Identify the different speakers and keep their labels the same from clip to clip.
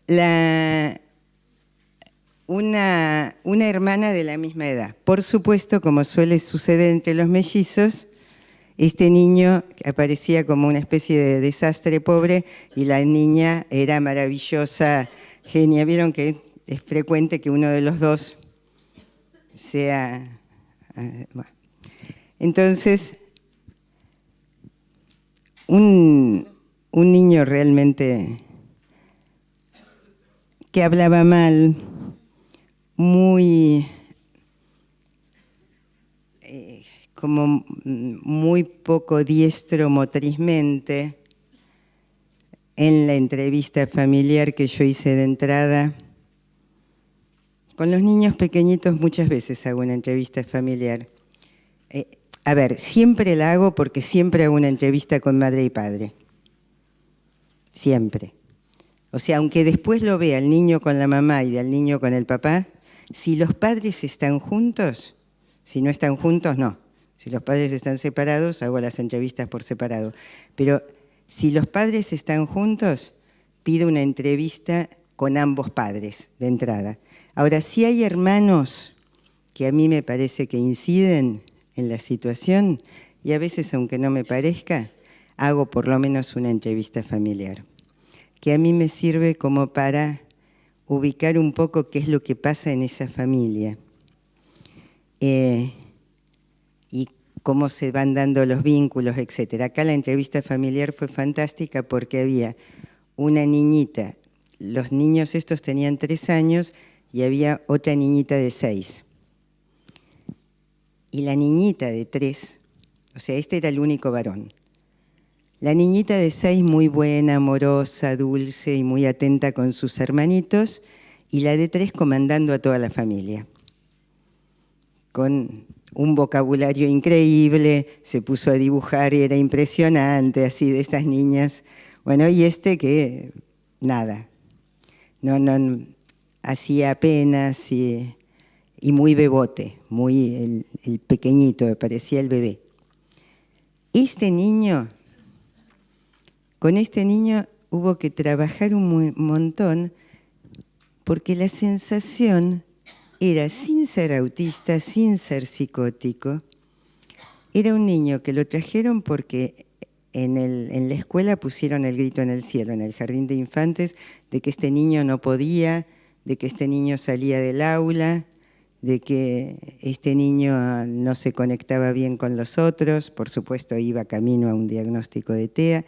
Speaker 1: una hermana de la misma edad. Por supuesto, como suele suceder entre los mellizos, este niño aparecía como una especie de desastre pobre y la niña era maravillosa, genia. Vieron que es frecuente que uno de los dos sea... Bueno. Entonces, un niño realmente que hablaba mal, como muy poco diestro motrizmente. En la entrevista familiar que yo hice de entrada, con los niños pequeñitos muchas veces hago una entrevista familiar. A ver, siempre la hago porque siempre hago una entrevista con madre y padre. Siempre. O sea, aunque después lo vea el niño con la mamá y el niño con el papá, si los padres están juntos, si no están juntos, no. Si los padres están separados, hago las entrevistas por separado. Pero si los padres están juntos, pido una entrevista con ambos padres de entrada. Ahora, si hay hermanos que a mí me parece que inciden en la situación, y a veces, aunque no me parezca, hago por lo menos una entrevista familiar, que a mí me sirve como para ubicar un poco qué es lo que pasa en esa familia. Y cómo se van dando los vínculos, etc. Acá la entrevista familiar fue fantástica porque había una niñita, los niños estos tenían 3 años y había otra niñita de 6. Y la niñita de 3, o sea, este era el único varón. La niñita de 6 muy buena, amorosa, dulce y muy atenta con sus hermanitos, y la de 3 comandando a toda la familia. Con un vocabulario increíble, se puso a dibujar y era impresionante, así de estas niñas. Bueno, y este que nada, no hacía apenas y muy bebote, muy el pequeñito, me parecía el bebé. Este niño, con este niño hubo que trabajar un montón porque la sensación era, sin ser autista, sin ser psicótico, era un niño que lo trajeron porque en la escuela pusieron el grito en el cielo, en el jardín de infantes, de que este niño no podía, de que este niño salía del aula, de que este niño no se conectaba bien con los otros, por supuesto iba camino a un diagnóstico de TEA,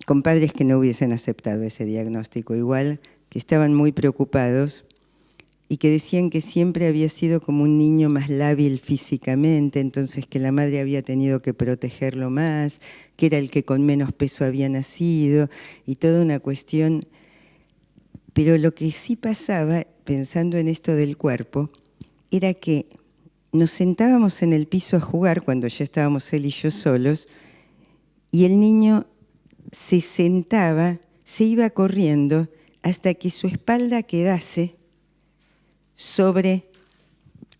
Speaker 1: con padres que no hubiesen aceptado ese diagnóstico igual, que estaban muy preocupados y que decían que siempre había sido como un niño más lábil físicamente, entonces que la madre había tenido que protegerlo más, que era el que con menos peso había nacido y toda una cuestión. Pero lo que sí pasaba, pensando en esto del cuerpo, era que nos sentábamos en el piso a jugar cuando ya estábamos él y yo solos, y el niño se sentaba, se iba corriendo hasta que su espalda quedase sobre,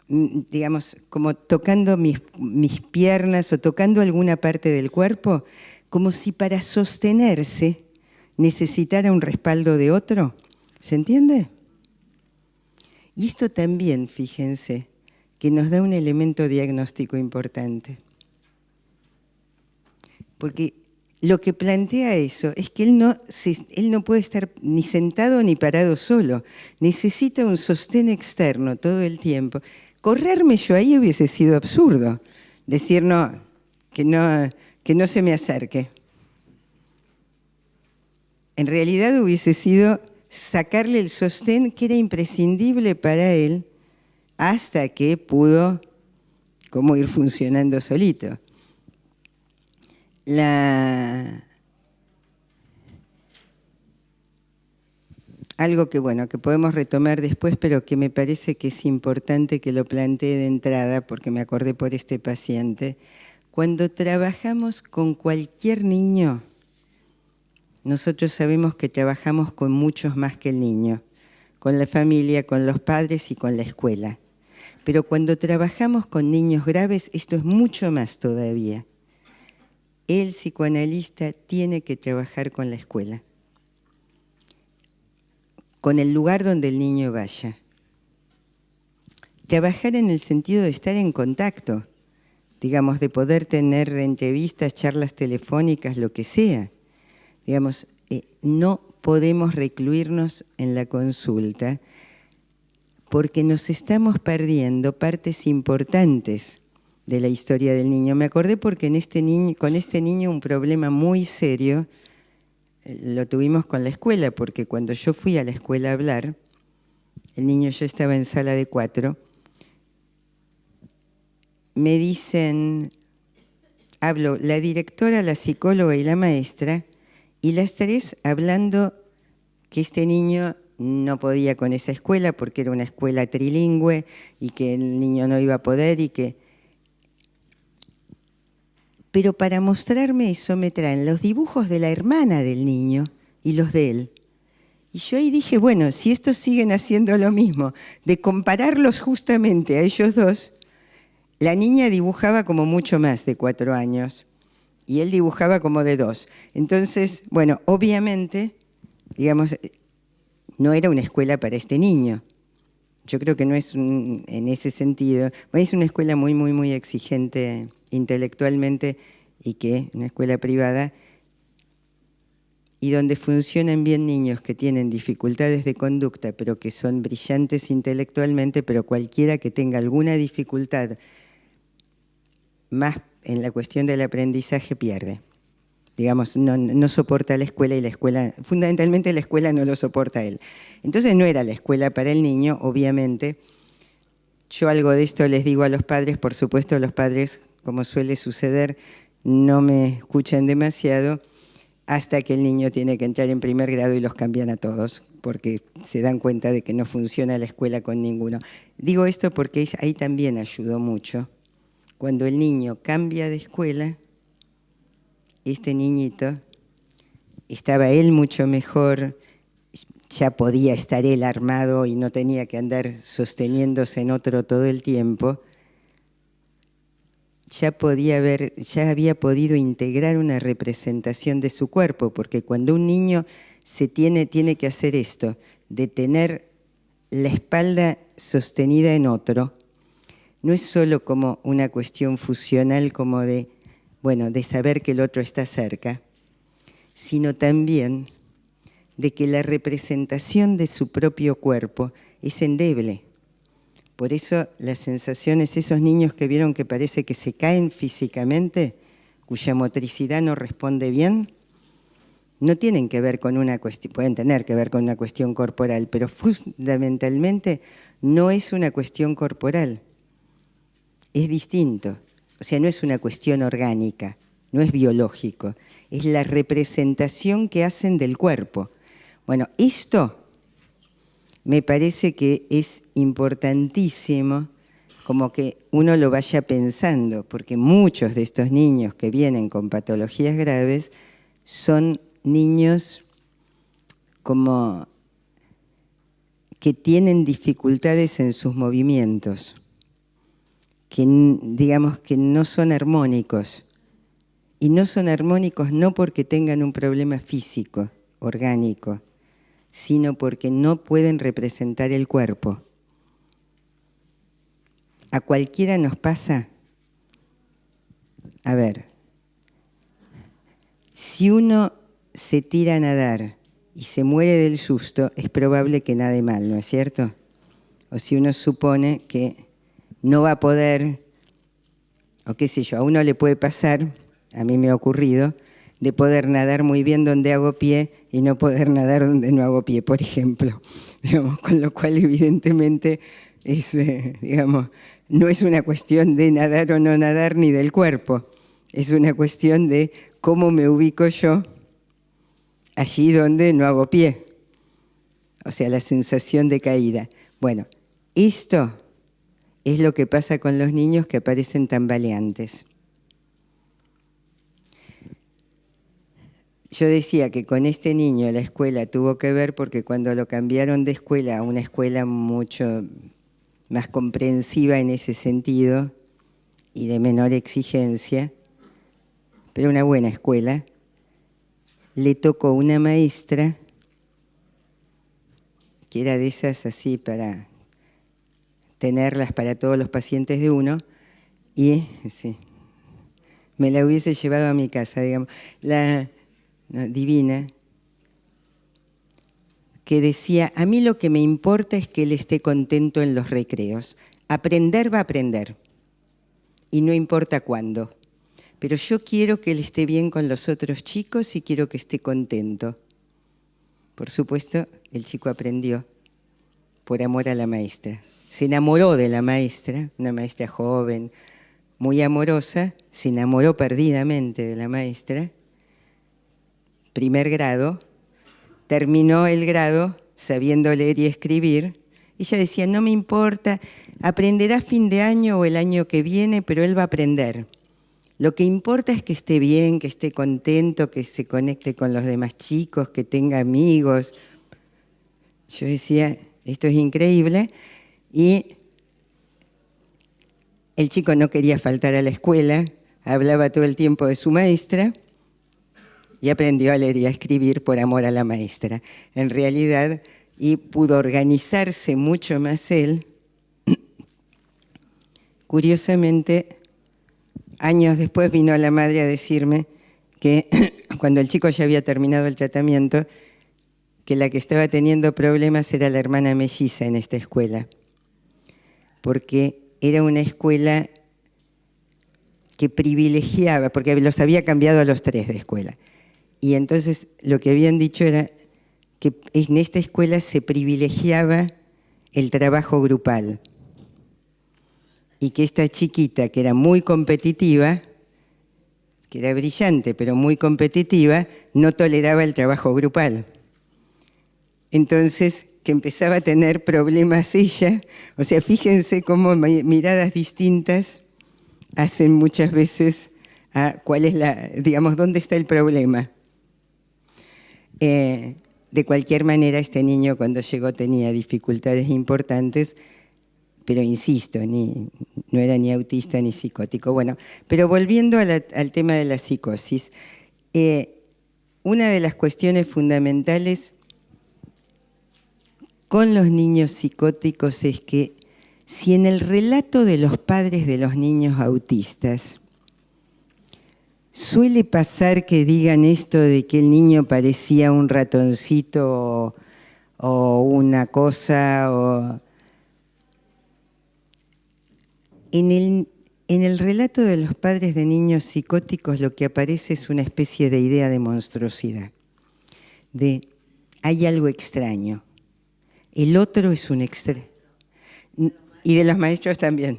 Speaker 1: digamos, como tocando mis piernas o tocando alguna parte del cuerpo, como si para sostenerse necesitara un respaldo de otro. ¿Se entiende? Y esto también, fíjense, que nos da un elemento diagnóstico importante. Porque lo que plantea eso es que él no puede estar ni sentado ni parado solo. Necesita un sostén externo todo el tiempo. Correrme yo ahí hubiese sido absurdo. Decir que no se me acerque. En realidad hubiese sido sacarle el sostén que era imprescindible para él hasta que pudo como ir funcionando solito. Algo que podemos retomar después, pero que me parece que es importante que lo plantee de entrada, porque me acordé por este paciente. Cuando trabajamos con cualquier niño, nosotros sabemos que trabajamos con muchos más que el niño, con la familia, con los padres y con la escuela. Pero cuando trabajamos con niños graves, esto es mucho más todavía. el psicoanalista tiene que trabajar con la escuela, con el lugar donde el niño vaya. Trabajar en el sentido de estar en contacto, digamos, de poder tener entrevistas, charlas telefónicas, lo que sea. Digamos, no podemos recluirnos en la consulta porque nos estamos perdiendo partes importantes de la historia del niño. Me acordé porque con este niño un problema muy serio lo tuvimos con la escuela, porque cuando yo fui a la escuela a hablar, el niño ya estaba en sala de 4, me dicen, hablo la directora, la psicóloga y la maestra, y las tres hablando que este niño no podía con esa escuela porque era una escuela trilingüe y que el niño no iba a poder y que... Pero para mostrarme eso me traen los dibujos de la hermana del niño y los de él. Y yo ahí dije, bueno, si estos siguen haciendo lo mismo, de compararlos justamente a ellos dos, la niña dibujaba como mucho más de 4 años y él dibujaba como de 2. Entonces, bueno, obviamente, digamos, no era una escuela para este niño. Yo creo que no es en ese sentido. Es una escuela muy, muy, muy exigente intelectualmente y que una escuela privada y donde funcionan bien niños que tienen dificultades de conducta, pero que son brillantes intelectualmente, pero cualquiera que tenga alguna dificultad más en la cuestión del aprendizaje pierde. Digamos, no soporta la escuela y la escuela, fundamentalmente la escuela no lo soporta a él. Entonces no era la escuela para el niño, obviamente. Yo algo de esto les digo a los padres, por supuesto los padres, como suele suceder, no me escuchan demasiado hasta que el niño tiene que entrar en primer grado y los cambian a todos, porque se dan cuenta de que no funciona la escuela con ninguno. Digo esto porque ahí también ayudó mucho. Cuando el niño cambia de escuela, este niñito, estaba él mucho mejor, ya podía estar él armado y no tenía que andar sosteniéndose en otro todo el tiempo, ya había podido integrar una representación de su cuerpo, porque cuando un niño tiene que hacer esto, de tener la espalda sostenida en otro, no es solo como una cuestión fusional como de saber que el otro está cerca, sino también de que la representación de su propio cuerpo es endeble. Por eso las sensaciones, esos niños que vieron que parece que se caen físicamente, cuya motricidad no responde bien, no tienen que ver con una cuestión, pueden tener que ver con una cuestión corporal, pero fundamentalmente no es una cuestión corporal, es distinto. O sea, no es una cuestión orgánica, no es biológico, es la representación que hacen del cuerpo. Bueno, esto me parece que es importantísimo como que uno lo vaya pensando, porque muchos de estos niños que vienen con patologías graves son niños como que tienen dificultades en sus movimientos, que digamos que no son armónicos. Y no son armónicos no porque tengan un problema físico, orgánico, sino porque no pueden representar el cuerpo. A cualquiera nos pasa, a ver, si uno se tira a nadar y se muere del susto, es probable que nade mal, ¿no es cierto? O si uno supone que no va a poder, o qué sé yo, a uno le puede pasar, a mí me ha ocurrido, de poder nadar muy bien donde hago pie y no poder nadar donde no hago pie, por ejemplo. Digamos, con lo cual, evidentemente, no es una cuestión de nadar o no nadar ni del cuerpo. Es una cuestión de cómo me ubico yo allí donde no hago pie. O sea, la sensación de caída. Bueno, esto es lo que pasa con los niños que aparecen tambaleantes. Yo decía que con este niño la escuela tuvo que ver porque cuando lo cambiaron de escuela a una escuela mucho más comprensiva en ese sentido y de menor exigencia, pero una buena escuela, le tocó una maestra que era de esas así para tenerlas para todos los pacientes de uno, y sí, me la hubiese llevado a mi casa, digamos, divina, que decía, a mí lo que me importa es que él esté contento en los recreos. Aprender va a aprender, y no importa cuándo. Pero yo quiero que él esté bien con los otros chicos y quiero que esté contento. Por supuesto, el chico aprendió por amor a la maestra. Se enamoró de la maestra, una maestra joven, muy amorosa, se enamoró perdidamente de la maestra. Primer grado, terminó el grado sabiendo leer y escribir. Ella decía, no me importa, aprenderá a fin de año o el año que viene, pero él va a aprender. Lo que importa es que esté bien, que esté contento, que se conecte con los demás chicos, que tenga amigos. Yo decía, esto es increíble. Y el chico no quería faltar a la escuela, hablaba todo el tiempo de su maestra y aprendió a leer y a escribir por amor a la maestra. En realidad, y pudo organizarse mucho más él. Curiosamente, años después vino la madre a decirme que cuando el chico ya había terminado el tratamiento, que la que estaba teniendo problemas era la hermana melliza en esta escuela, porque era una escuela que privilegiaba, porque los había cambiado a los 3 de escuela. Y entonces lo que habían dicho era que en esta escuela se privilegiaba el trabajo grupal. Y que esta chiquita, que era muy competitiva, que era brillante, pero muy competitiva, no toleraba el trabajo grupal. Entonces, que empezaba a tener problemas ella, o sea, fíjense cómo miradas distintas hacen muchas veces a cuál es digamos, dónde está el problema. De cualquier manera, este niño cuando llegó tenía dificultades importantes, pero insisto, no era ni autista ni psicótico. Bueno, pero volviendo al tema de la psicosis, una de las cuestiones fundamentales con los niños psicóticos es que si en el relato de los padres de los niños autistas suele pasar que digan esto de que el niño parecía un ratoncito o una cosa, en el relato de los padres de niños psicóticos lo que aparece es una especie de idea de monstruosidad, de hay algo extraño, el otro es un extraño, y de los maestros también.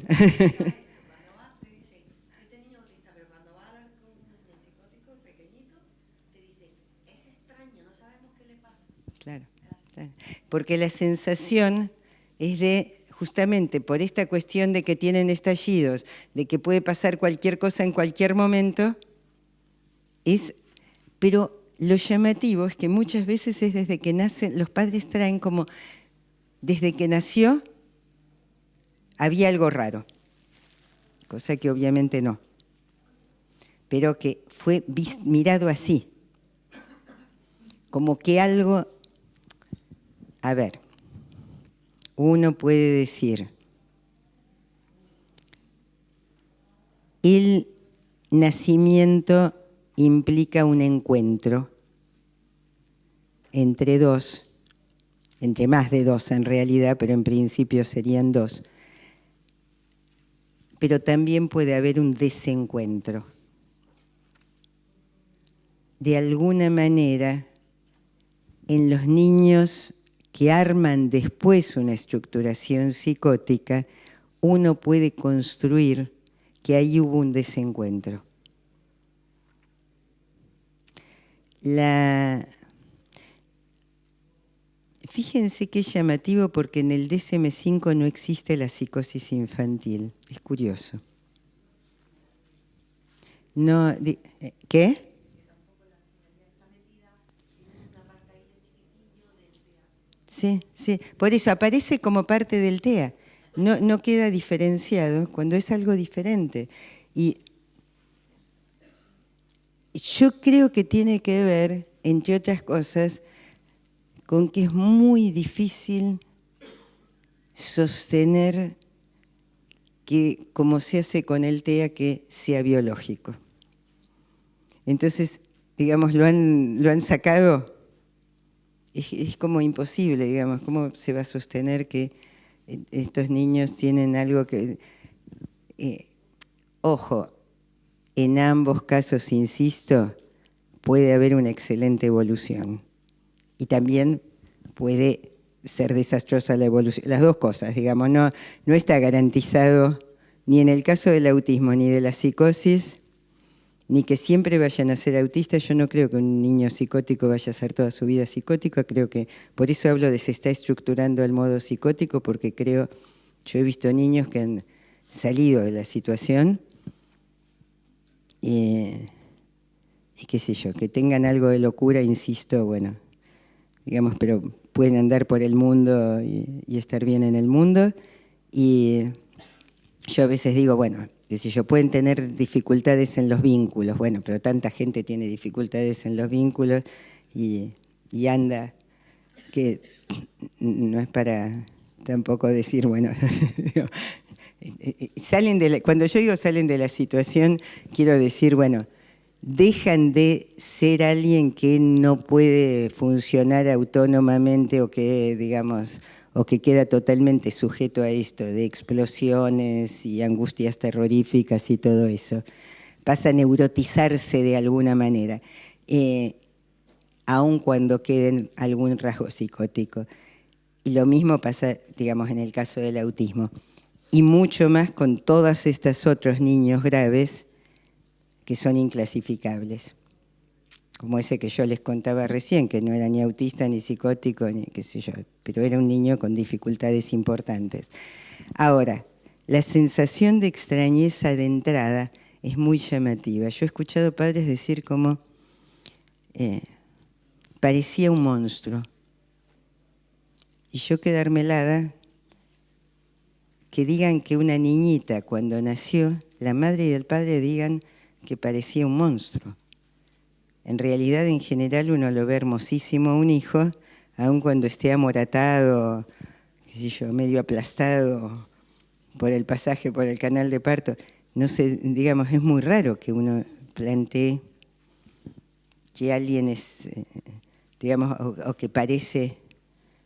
Speaker 1: Claro, claro, porque la sensación es de, justamente por esta cuestión de que tienen estallidos, de que puede pasar cualquier cosa en cualquier momento, pero lo llamativo es que muchas veces es desde que nacen, los padres traen como, desde que nació, había algo raro, cosa que obviamente no, pero que fue mirado así, como que algo, a ver, uno puede decir, el nacimiento implica un encuentro entre dos, entre más de dos en realidad, pero en principio serían dos. Pero también puede haber un desencuentro. De alguna manera, en los niños que arman después una estructuración psicótica, uno puede construir que ahí hubo un desencuentro. Fíjense que es llamativo porque en el DSM-5 no existe la psicosis infantil. Es curioso. No, ¿qué? Sí, sí. Por eso aparece como parte del TEA. No queda diferenciado cuando es algo diferente. Y yo creo que tiene que ver, entre otras cosas, con que es muy difícil sostener que, como se hace con el TEA, que sea biológico. Entonces, digamos, lo han sacado, es como imposible, digamos, ¿cómo se va a sostener que estos niños tienen algo que... ojo, en ambos casos, insisto, puede haber una excelente evolución y también puede ser desastrosa la evolución. Las dos cosas, digamos, no está garantizado ni en el caso del autismo ni de la psicosis, ni que siempre vayan a ser autistas. Yo no creo que un niño psicótico vaya a ser toda su vida psicótico, creo que, por eso hablo de se está estructurando al modo psicótico, porque creo, yo he visto niños que han salido de la situación y qué sé yo, que tengan algo de locura, insisto, bueno, digamos, pero pueden andar por el mundo y estar bien en el mundo. Y yo a veces digo, bueno, qué sé yo, pueden tener dificultades en los vínculos, bueno, pero tanta gente tiene dificultades en los vínculos y anda, que no es para tampoco decir, bueno, cuando yo digo salen de la situación, quiero decir, bueno, dejan de ser alguien que no puede funcionar autónomamente o que, digamos, o que queda totalmente sujeto a esto de explosiones y angustias terroríficas y todo eso. Pasa a neurotizarse de alguna manera, aun cuando queden algún rasgo psicótico. Y lo mismo pasa, digamos, en el caso del autismo. Y mucho más con todos estos otros niños graves que son inclasificables, como ese que yo les contaba recién, que no era ni autista ni psicótico, ni qué sé yo, pero era un niño con dificultades importantes. Ahora, la sensación de extrañeza de entrada es muy llamativa. Yo he escuchado padres decir como parecía un monstruo. Y yo quedarme helada, que digan que una niñita cuando nació, la madre y el padre digan que parecía un monstruo. En realidad, en general, uno lo ve hermosísimo un hijo, aun cuando esté amoratado, qué sé yo, medio aplastado por el pasaje por el canal de parto. No sé, digamos, es muy raro que uno plantee que alguien es, digamos, o que parece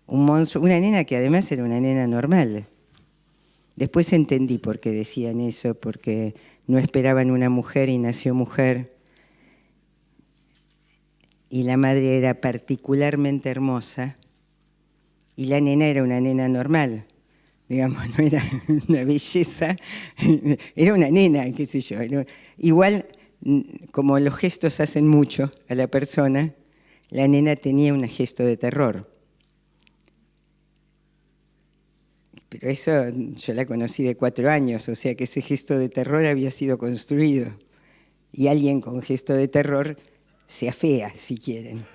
Speaker 1: un monstruo, una nena que además era una nena normal. Después entendí por qué decían eso, porque no esperaban una mujer y nació mujer. Y la madre era particularmente hermosa y la nena era una nena normal. Digamos, no era una belleza, era una nena, qué sé yo. Igual, como los gestos hacen mucho a la persona, la nena tenía un gesto de terror. Pero eso yo la conocí de 4 años, o sea que ese gesto de terror había sido construido. Y alguien con gesto de terror se afea, si quieren.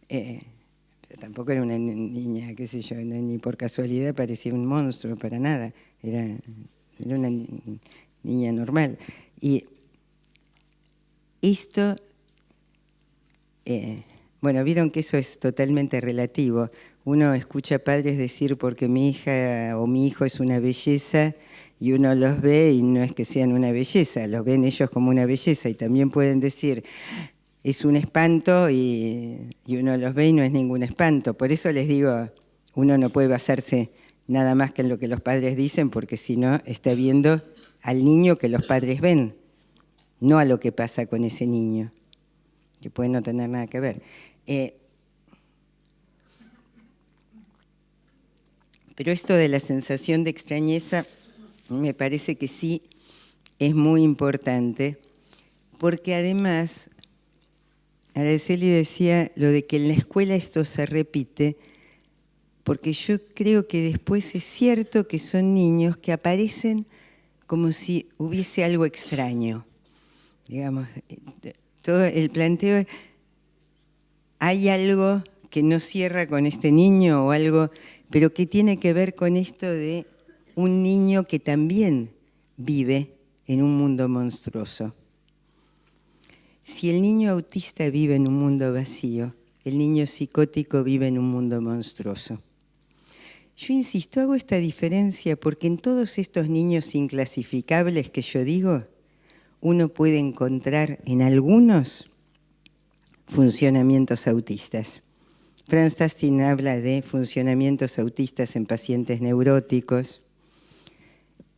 Speaker 1: Pero tampoco era una niña, qué sé yo, ni por casualidad parecía un monstruo, para nada. Era una niña normal. Y esto, bueno, vieron que eso es totalmente relativo. Uno escucha a padres decir porque mi hija o mi hijo es una belleza y uno los ve y no es que sean una belleza, los ven ellos como una belleza y también pueden decir es un espanto y uno los ve y no es ningún espanto. Por eso les digo, uno no puede basarse nada más que en lo que los padres dicen porque si no está viendo al niño que los padres ven, no a lo que pasa con ese niño, que puede no tener nada que ver. Pero esto de la sensación de extrañeza me parece que sí es muy importante, porque además, Araceli decía lo de que en la escuela esto se repite, porque yo creo que después es cierto que son niños que aparecen como si hubiese algo extraño. Digamos, todo el planteo, hay algo que no cierra con este niño o algo, pero que tiene que ver con esto de un niño que también vive en un mundo monstruoso. Si el niño autista vive en un mundo vacío, el niño psicótico vive en un mundo monstruoso. Yo insisto, hago esta diferencia porque en todos estos niños inclasificables que yo digo, uno puede encontrar en algunos funcionamientos autistas. Franz Tastin habla de funcionamientos autistas en pacientes neuróticos,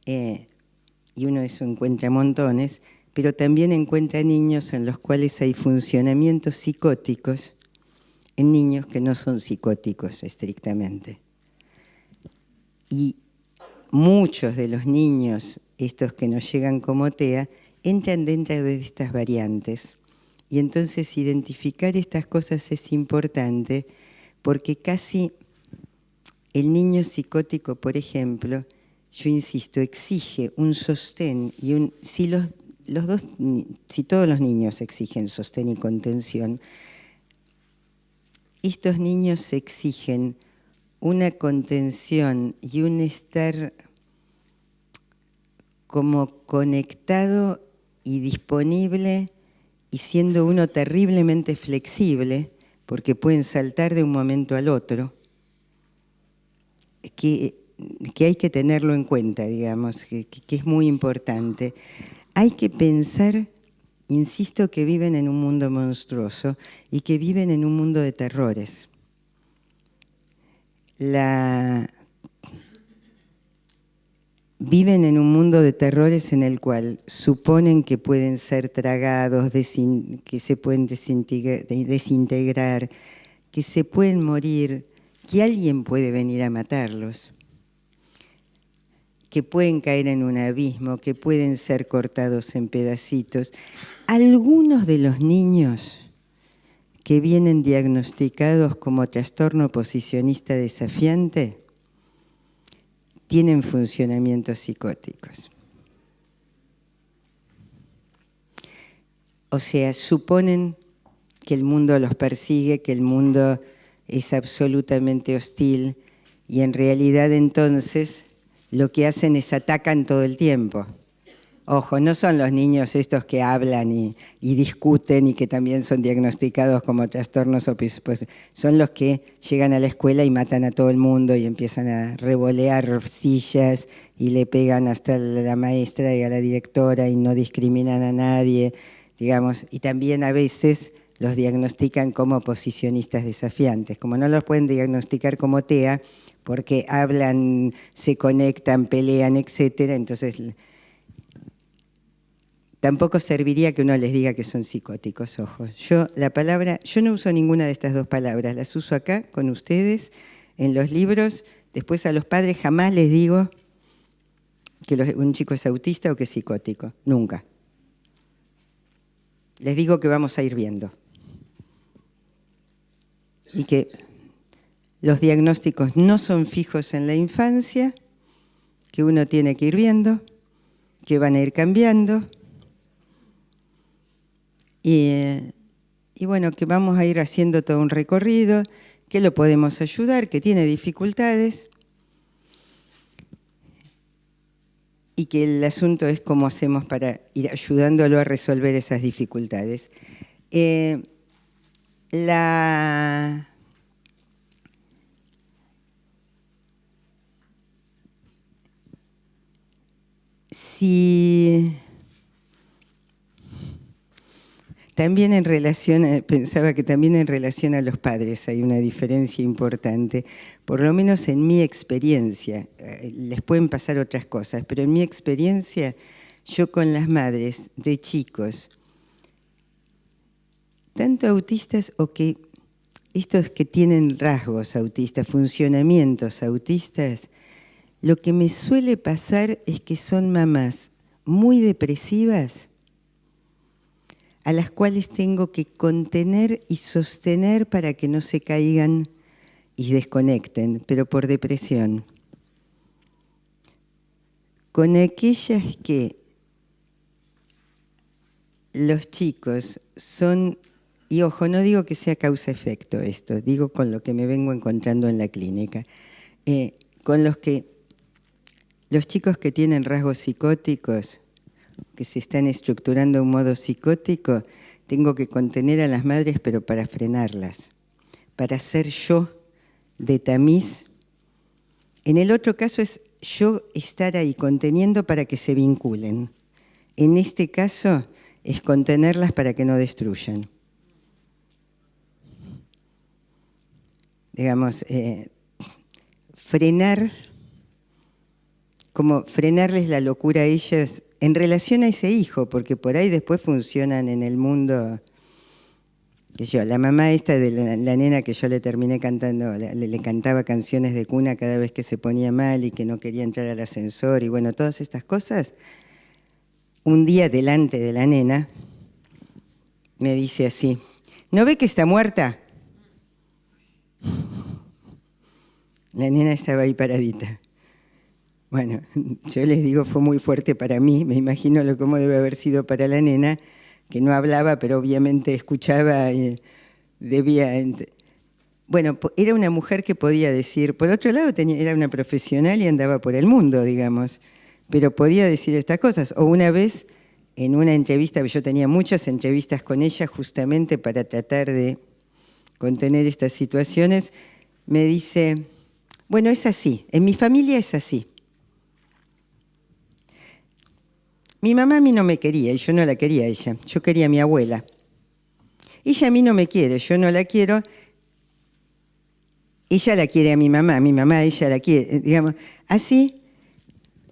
Speaker 1: y uno eso encuentra montones, pero también encuentra niños en los cuales hay funcionamientos psicóticos en niños que no son psicóticos estrictamente. Y muchos de los niños, estos que nos llegan como TEA, entran dentro de estas variantes. Y entonces identificar estas cosas es importante porque casi el niño psicótico, por ejemplo, yo insisto, exige un sostén y si todos los niños exigen sostén y contención, estos niños exigen una contención y un estar como conectado y disponible y siendo uno terriblemente flexible, porque pueden saltar de un momento al otro, que hay que tenerlo en cuenta, digamos, que es muy importante. Hay que pensar, insisto, que viven en un mundo monstruoso y que viven en un mundo de terrores. Viven en un mundo de terrores en el cual suponen que pueden ser tragados, que se pueden desintegrar, que se pueden morir, que alguien puede venir a matarlos, que pueden caer en un abismo, que pueden ser cortados en pedacitos. Algunos de los niños que vienen diagnosticados como trastorno posicionista desafiante tienen funcionamientos psicóticos. O sea, suponen que el mundo los persigue, que el mundo es absolutamente hostil y en realidad entonces lo que hacen es atacan todo el tiempo. Ojo, no son los niños estos que hablan y discuten y que también son diagnosticados como trastornos, pues son los que llegan a la escuela y matan a todo el mundo y empiezan a revolear sillas y le pegan hasta a la maestra y a la directora y no discriminan a nadie, digamos. Y también a veces los diagnostican como posicionistas desafiantes. Como no los pueden diagnosticar como TEA, porque hablan, se conectan, pelean, etcétera, entonces tampoco serviría que uno les diga que son psicóticos, ojo. Yo no uso ninguna de estas dos palabras, las uso acá con ustedes, en los libros. Después a los padres jamás les digo que un chico es autista o que es psicótico, nunca. Les digo que vamos a ir viendo. Y que los diagnósticos no son fijos en la infancia, que uno tiene que ir viendo, que van a ir cambiando. Y bueno, que vamos a ir haciendo todo un recorrido, que lo podemos ayudar, que tiene dificultades y que el asunto es cómo hacemos para ir ayudándolo a resolver esas dificultades. También pensaba que también en relación a los padres hay una diferencia importante, por lo menos en mi experiencia. Les pueden pasar otras cosas, pero en mi experiencia, yo con las madres de chicos, tanto autistas o que estos que tienen rasgos autistas, funcionamientos autistas, lo que me suele pasar es que son mamás muy depresivas, a las cuales tengo que contener y sostener para que no se caigan y desconecten, pero por depresión. Con aquellas que los chicos son, y ojo, no digo que sea causa-efecto esto, digo con lo que me vengo encontrando en la clínica, con los chicos que tienen rasgos psicóticos, que se están estructurando de un modo psicótico, tengo que contener a las madres, pero para frenarlas, para ser yo de tamiz. En el otro caso es yo estar ahí conteniendo para que se vinculen. En este caso es contenerlas para que no destruyan. Digamos, frenar, como frenarles la locura a ellas en relación a ese hijo, porque por ahí después funcionan en el mundo. La mamá esta de la nena que yo le terminé cantando, le cantaba canciones de cuna cada vez que se ponía mal y que no quería entrar al ascensor y bueno, todas estas cosas. Un día delante de la nena me dice así, ¿no ve que está muerta? La nena estaba ahí paradita. Bueno, yo les digo, fue muy fuerte para mí, me imagino cómo debe haber sido para la nena, que no hablaba, pero obviamente escuchaba y debía... Bueno, era una mujer que podía decir, por otro lado era una profesional y andaba por el mundo, digamos, pero podía decir estas cosas. O una vez, en una entrevista, yo tenía muchas entrevistas con ella justamente para tratar de contener estas situaciones, me dice, bueno, es así, en mi familia es así. Mi mamá a mí no me quería y yo no la quería a ella, yo quería a mi abuela. Ella a mí no me quiere, yo no la quiero, ella la quiere a mi mamá a ella la quiere, digamos. Así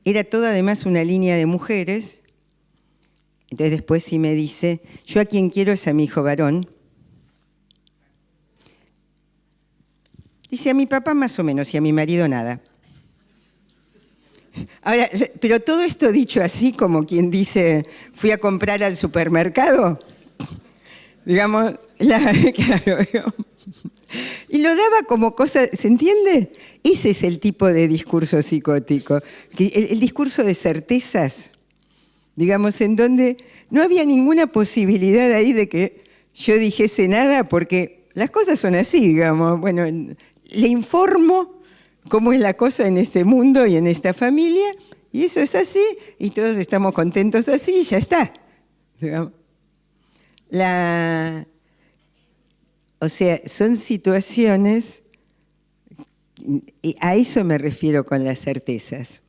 Speaker 1: era toda además una línea de mujeres. Entonces después sí me dice, yo a quien quiero es a mi hijo varón. Dice, a mi papá más o menos y a mi marido nada. Ahora, pero todo esto dicho así como quien dice, fui a comprar al supermercado, digamos, claro, y lo daba como cosa, ¿se entiende? Ese es el tipo de discurso psicótico, el discurso de certezas, digamos, en donde no había ninguna posibilidad ahí de que yo dijese nada, porque las cosas son así, digamos, bueno, le informo cómo es la cosa en este mundo y en esta familia, y eso es así, y todos estamos contentos así, y ya está. O sea, son situaciones, y a eso me refiero con las certezas.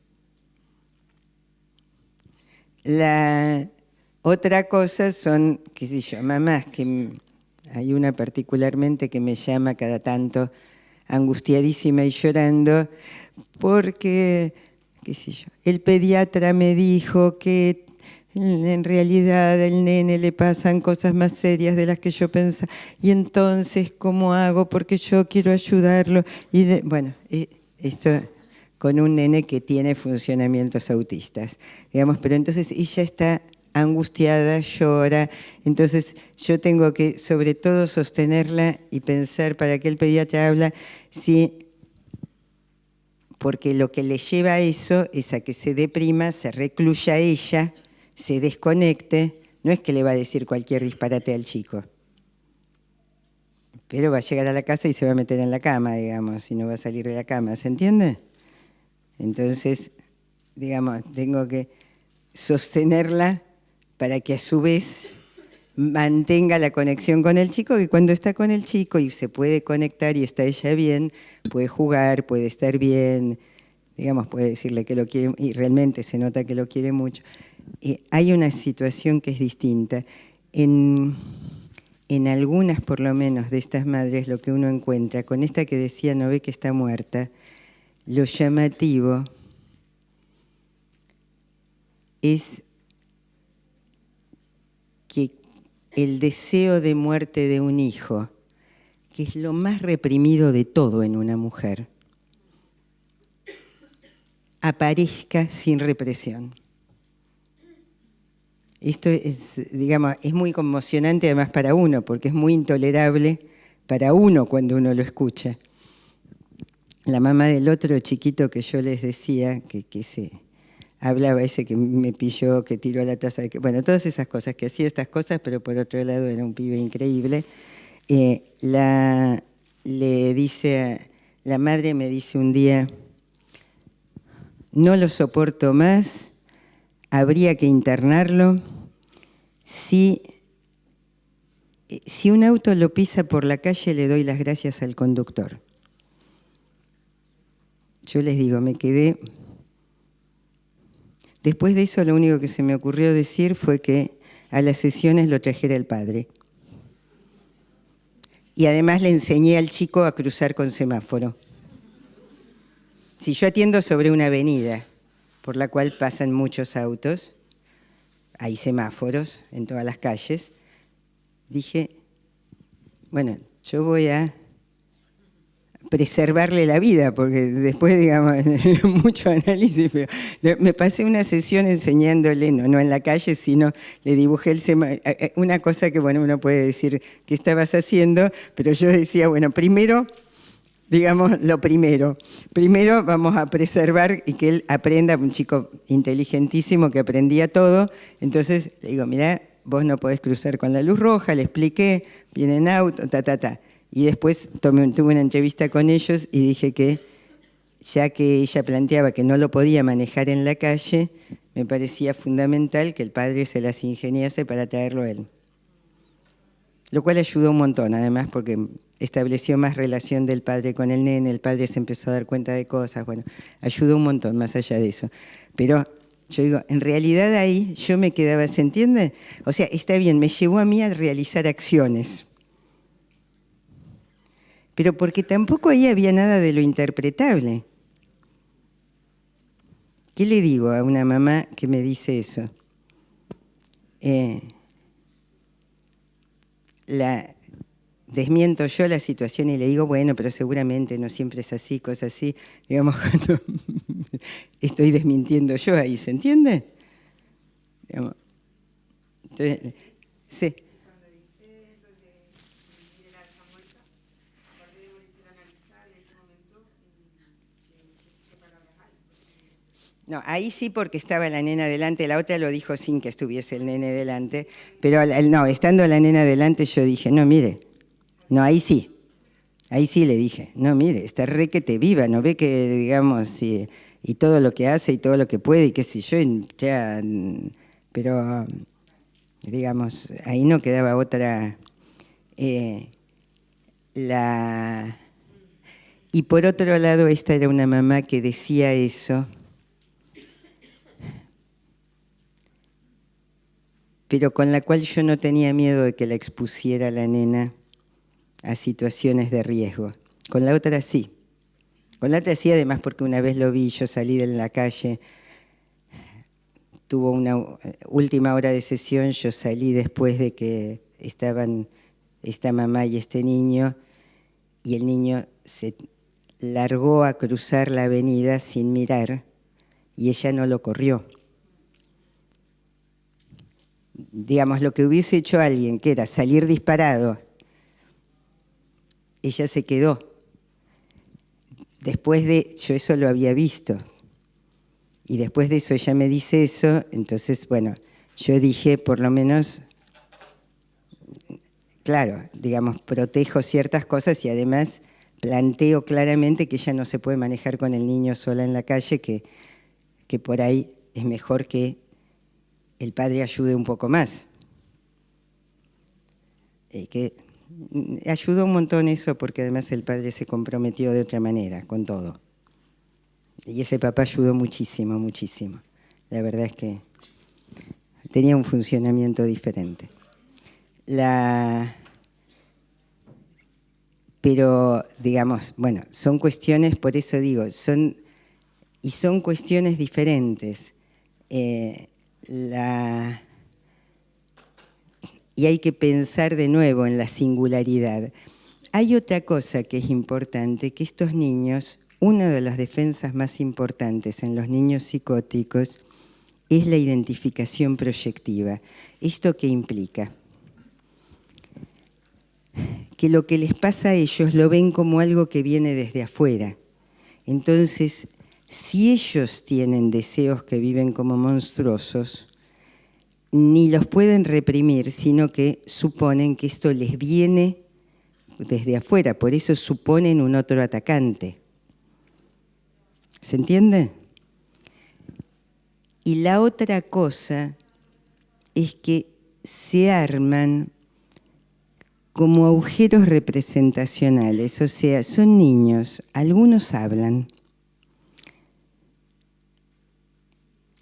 Speaker 1: La otra cosa son, qué sé yo, mamás, que hay una particularmente que me llama cada tanto, angustiadísima y llorando, porque, qué sé yo, el pediatra me dijo que en realidad al nene le pasan cosas más serias de las que yo pensaba, y entonces, ¿cómo hago? Porque yo quiero ayudarlo. Y bueno, esto con un nene que tiene funcionamientos autistas, digamos, pero entonces ella está angustiada, llora, entonces yo tengo que sobre todo sostenerla y pensar para qué el pediatra habla, sí, porque lo que le lleva a eso es a que se deprima, se recluya ella, se desconecte, no es que le va a decir cualquier disparate al chico, pero va a llegar a la casa y se va a meter en la cama, digamos, y no va a salir de la cama, ¿se entiende? Entonces, digamos, tengo que sostenerla para que a su vez mantenga la conexión con el chico, que cuando está con el chico y se puede conectar y está ella bien, puede jugar, puede estar bien, digamos, puede decirle que lo quiere, y realmente se nota que lo quiere mucho. Hay una situación que es distinta. En algunas, por lo menos, de estas madres, lo que uno encuentra, con esta que decía, no ve que está muerta, lo llamativo es que el deseo de muerte de un hijo, que es lo más reprimido de todo en una mujer, aparezca sin represión. Esto es, digamos, es muy conmocionante además para uno, porque es muy intolerable para uno cuando uno lo escucha. La mamá del otro chiquito que yo les decía, que se hablaba, ese que me pilló, que tiró la taza, bueno, todas esas cosas, que hacía estas cosas, pero por otro lado era un pibe increíble. La madre me dice un día, no lo soporto más, habría que internarlo, sí, Si un auto lo pisa por la calle, le doy las gracias al conductor. Yo les digo, me quedé... Después de eso, lo único que se me ocurrió decir fue que a las sesiones lo trajera el padre. Y además le enseñé al chico a cruzar con semáforo. Si yo atiendo sobre una avenida por la cual pasan muchos autos, hay semáforos en todas las calles, dije, bueno, yo voy a preservarle la vida, porque después, digamos, mucho análisis, pero me pasé una sesión enseñándole, no en la calle, sino le dibujé una cosa que, bueno, uno puede decir, ¿qué estabas haciendo? Pero yo decía, bueno, primero, digamos, lo primero vamos a preservar y que él aprenda, un chico inteligentísimo que aprendía todo, entonces le digo, mirá, vos no podés cruzar con la luz roja, le expliqué, vienen autos, Y después tuve una entrevista con ellos y dije que, ya que ella planteaba que no lo podía manejar en la calle, me parecía fundamental que el padre se las ingeniase para traerlo a él. Lo cual ayudó un montón, además, porque estableció más relación del padre con el nene, el padre se empezó a dar cuenta de cosas, bueno, ayudó un montón más allá de eso. Pero yo digo, en realidad ahí yo me quedaba, ¿se entiende? O sea, está bien, me llevó a mí a realizar acciones. Pero porque tampoco ahí había nada de lo interpretable. ¿Qué le digo a una mamá que me dice eso? Desmiento yo la situación y le digo, bueno, pero seguramente no siempre es así, cosas así. Digamos, cuando estoy desmintiendo yo ahí, ¿se entiende? Digamos, entonces, sí. No, ahí sí porque estaba la nena delante, la otra lo dijo sin que estuviese el nene delante, pero no, estando la nena delante yo dije, no, mire, no, ahí sí le dije, no, mire, está re que te viva, no ve que, digamos, y todo lo que hace y todo lo que puede y qué sé yo, ya, pero, digamos, ahí no quedaba otra, y por otro lado, esta era una mamá que decía eso, pero con la cual yo no tenía miedo de que la expusiera a la nena a situaciones de riesgo. Con la otra sí. Con la otra sí, además porque una vez lo vi, yo salí de la calle, tuvo una última hora de sesión, yo salí después de que estaban esta mamá y este niño, y el niño se largó a cruzar la avenida sin mirar, y ella no lo corrió. Digamos, lo que hubiese hecho alguien, que era salir disparado, ella se quedó. Después de, yo eso lo había visto, y después de eso ella me dice eso, entonces, bueno, yo dije, por lo menos, claro, digamos, protejo ciertas cosas y además planteo claramente que ella no se puede manejar con el niño sola en la calle, que por ahí es mejor que el padre ayude un poco más. Que ayudó un montón eso porque además el padre se comprometió de otra manera con todo. Y ese papá ayudó muchísimo, muchísimo. La verdad es que tenía un funcionamiento diferente. Pero, digamos, bueno, son cuestiones, por eso digo, son cuestiones diferentes. Y hay que pensar de nuevo en la singularidad. Hay otra cosa que es importante, que estos niños, una de las defensas más importantes en los niños psicóticos es la identificación proyectiva. ¿Esto qué implica? Que lo que les pasa a ellos lo ven como algo que viene desde afuera. Entonces, si ellos tienen deseos que viven como monstruosos, ni los pueden reprimir, sino que suponen que esto les viene desde afuera, por eso suponen un otro atacante. ¿Se entiende? Y la otra cosa es que se arman como agujeros representacionales, o sea, son niños, algunos hablan.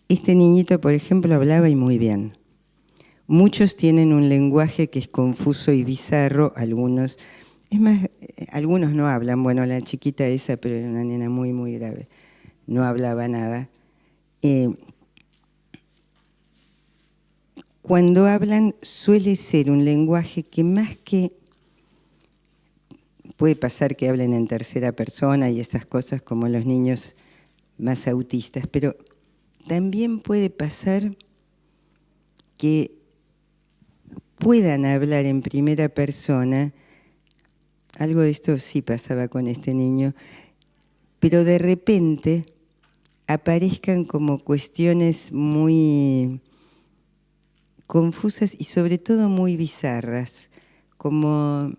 Speaker 1: Este niñito, por ejemplo, hablaba y muy bien. Muchos tienen un lenguaje que es confuso y bizarro, algunos, es más, algunos no hablan. Bueno, la chiquita esa, pero era una nena muy, muy grave, no hablaba nada. Cuando hablan suele ser un lenguaje que más que, puede pasar que hablen en tercera persona y esas cosas como los niños más autistas, pero también puede pasar que puedan hablar en primera persona. Algo de esto sí pasaba con este niño, pero de repente aparezcan como cuestiones muy confusas y sobre todo muy bizarras, como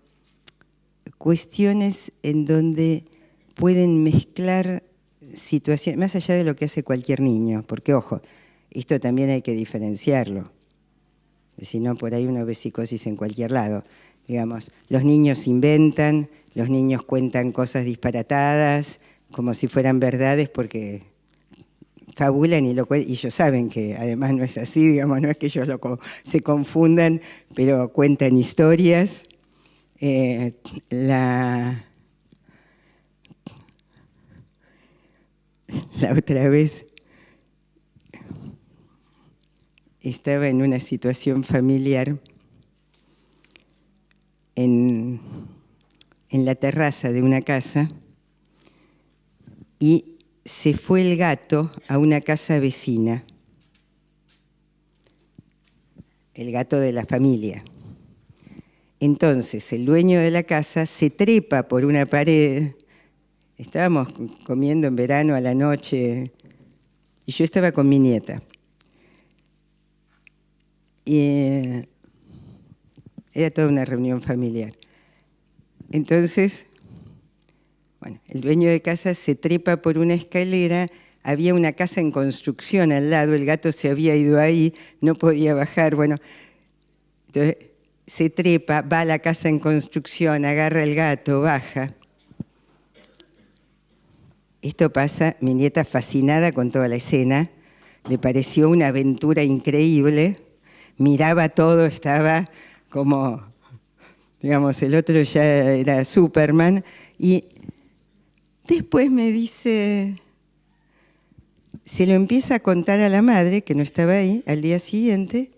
Speaker 1: cuestiones en donde pueden mezclar situaciones, más allá de lo que hace cualquier niño, porque ojo, esto también hay que diferenciarlo, si no por ahí uno ve psicosis en cualquier lado. Digamos, los niños inventan, los niños cuentan cosas disparatadas, como si fueran verdades, porque fabulan y ellos saben que además no es así, digamos, no es que ellos se confundan, pero cuentan historias. La otra vez estaba en una situación familiar en la terraza de una casa y se fue el gato a una casa vecina, el gato de la familia. Entonces el dueño de la casa se trepa por una pared. Estábamos comiendo en verano a la noche y yo estaba con mi nieta. Y era toda una reunión familiar. Entonces, bueno, el dueño de casa se trepa por una escalera, había una casa en construcción al lado, el gato se había ido ahí, no podía bajar, bueno, entonces se trepa, va a la casa en construcción, agarra el gato, baja. Esto pasa, mi nieta fascinada con toda la escena, le pareció una aventura increíble, miraba todo, estaba como, digamos, el otro ya era Superman, y después me dice, se lo empieza a contar a la madre, que no estaba ahí, al día siguiente,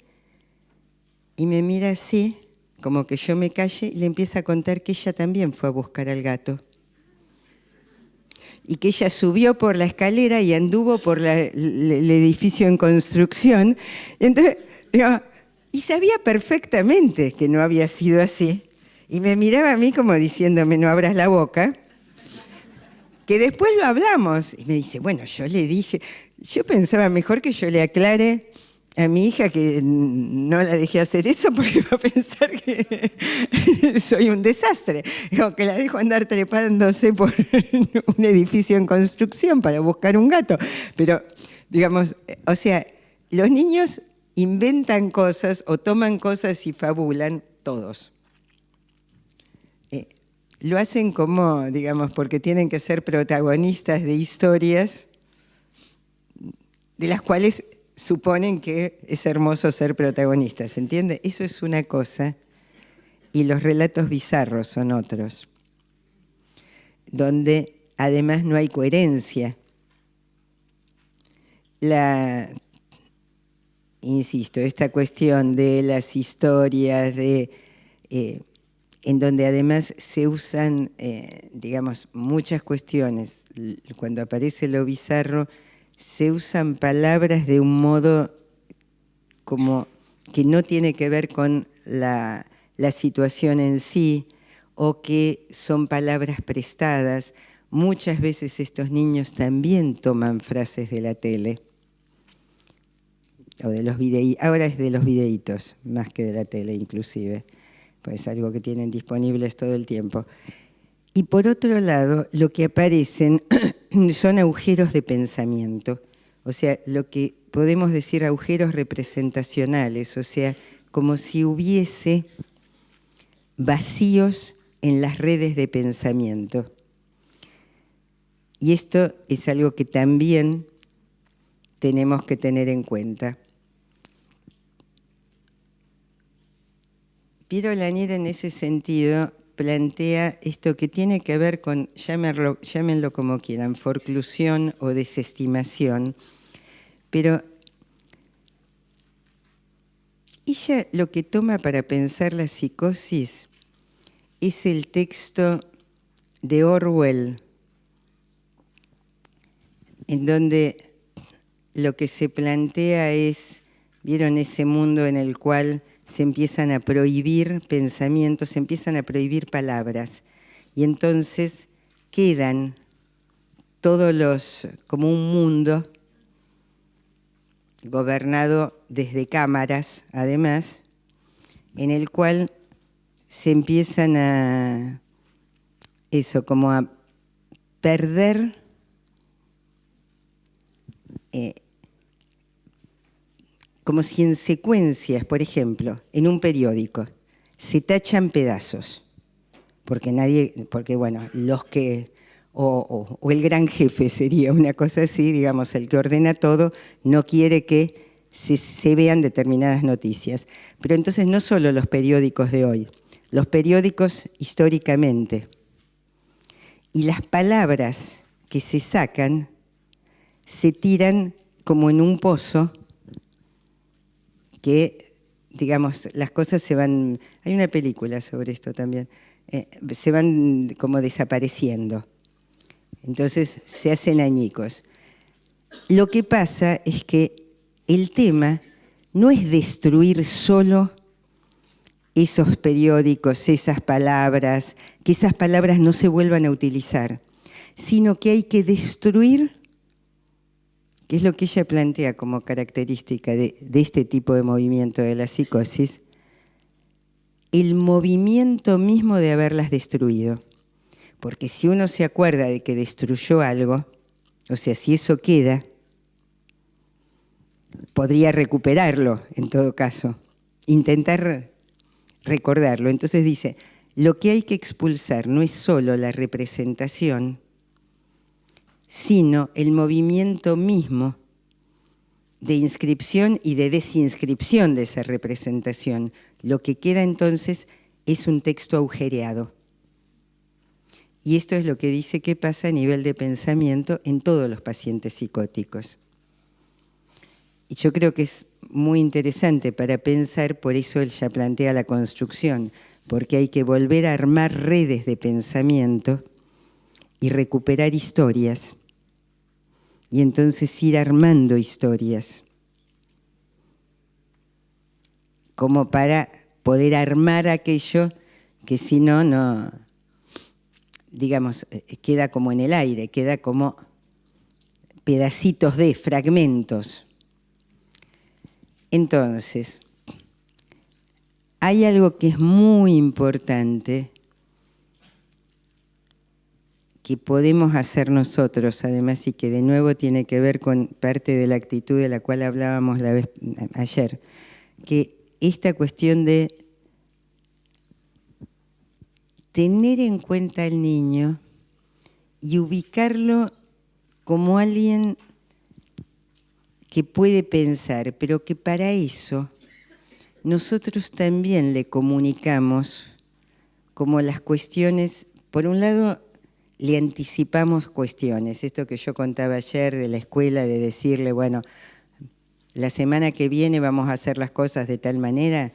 Speaker 1: y me mira así, como que yo me calle, y le empieza a contar que ella también fue a buscar al gato. Y que ella subió por la escalera y anduvo por el edificio en construcción. Entonces, digamos, y sabía perfectamente que no había sido así. Y me miraba a mí como diciéndome, no abras la boca. Que después lo hablamos. Y me dice, bueno, yo le dije, yo pensaba mejor que yo le aclare a mi hija que no la dejé hacer eso porque va a pensar que soy un desastre. Digo, que la dejo andar trepándose por un edificio en construcción para buscar un gato. Pero, digamos, o sea, los niños inventan cosas o toman cosas y fabulan, todos. Lo hacen como, digamos, porque tienen que ser protagonistas de historias de las cuales suponen que es hermoso ser protagonistas, ¿entiende? Eso es una cosa, y los relatos bizarros son otros, donde además no hay coherencia. Insisto, esta cuestión de las historias, en donde además se usan, digamos, muchas cuestiones. Cuando aparece lo bizarro, se usan palabras de un modo como que no tiene que ver con la situación en sí, o que son palabras prestadas. Muchas veces estos niños también toman frases de la tele, o de los videitos. Ahora es de los videitos, más que de la tele inclusive, pues es algo que tienen disponibles todo el tiempo. Y por otro lado, lo que aparecen son agujeros de pensamiento, o sea, lo que podemos decir agujeros representacionales, o sea, como si hubiese vacíos en las redes de pensamiento. Y esto es algo que también tenemos que tener en cuenta. Piero Lanier en ese sentido plantea esto que tiene que ver con, llámenlo como quieran, forclusión o desestimación, pero ella lo que toma para pensar la psicosis es el texto de Orwell, en donde lo que se plantea es, ¿vieron ese mundo en el cual se empiezan a prohibir pensamientos, se empiezan a prohibir palabras? Y entonces quedan todos los, como un mundo gobernado desde cámaras, además, en el cual se empiezan a, eso, como a perder como si en secuencias, por ejemplo, en un periódico, se tachan pedazos, porque bueno, los que, o el gran jefe sería una cosa así, digamos, el que ordena todo, no quiere que se vean determinadas noticias. Pero entonces no solo los periódicos de hoy, los periódicos históricamente, y las palabras que se sacan se tiran como en un pozo que, digamos, las cosas se van, hay una película sobre esto también, se van como desapareciendo. Entonces se hacen añicos. Lo que pasa es que el tema no es destruir solo esos periódicos, esas palabras, que esas palabras no se vuelvan a utilizar, sino que hay que destruir, que es lo que ella plantea como característica de este tipo de movimiento de la psicosis, el movimiento mismo de haberlas destruido. Porque si uno se acuerda de que destruyó algo, o sea, si eso queda, podría recuperarlo en todo caso, intentar recordarlo. Entonces dice, lo que hay que expulsar no es solo la representación, sino el movimiento mismo de inscripción y de desinscripción de esa representación. Lo que queda entonces es un texto agujereado. Y esto es lo que dice que pasa a nivel de pensamiento en todos los pacientes psicóticos. Y yo creo que es muy interesante para pensar, por eso él ya plantea la construcción, porque hay que volver a armar redes de pensamiento y recuperar historias. Y entonces ir armando historias, como para poder armar aquello que si no, no, digamos, queda como en el aire, queda como pedacitos de fragmentos. Entonces, hay algo que es muy importante que podemos hacer nosotros, además, y que de nuevo tiene que ver con parte de la actitud de la cual hablábamos ayer, que esta cuestión de tener en cuenta al niño y ubicarlo como alguien que puede pensar, pero que para eso nosotros también le comunicamos como las cuestiones, por un lado, le anticipamos cuestiones. Esto que yo contaba ayer de la escuela, de decirle, bueno, la semana que viene vamos a hacer las cosas de tal manera.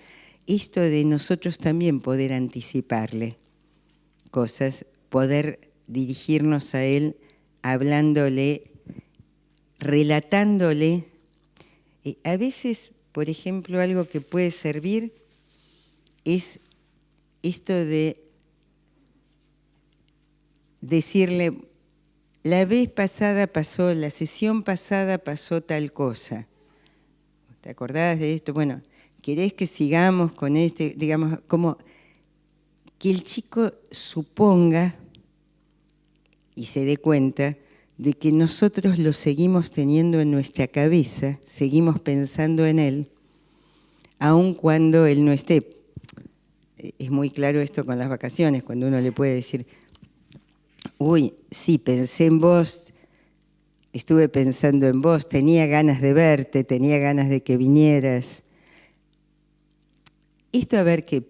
Speaker 1: Esto de nosotros también poder anticiparle cosas, poder dirigirnos a él hablándole, relatándole. A veces, por ejemplo, algo que puede servir es esto de decirle, la vez pasada pasó, la sesión pasada pasó tal cosa. ¿Te acordás de esto? Bueno, ¿querés que sigamos con este? Digamos, como que el chico suponga y se dé cuenta de que nosotros lo seguimos teniendo en nuestra cabeza, seguimos pensando en él, aun cuando él no esté. es muy claro esto con las vacaciones, cuando uno le puede decir, uy, sí, pensé en vos, estuve pensando en vos, tenía ganas de verte, tenía ganas de que vinieras. Esto, a ver, que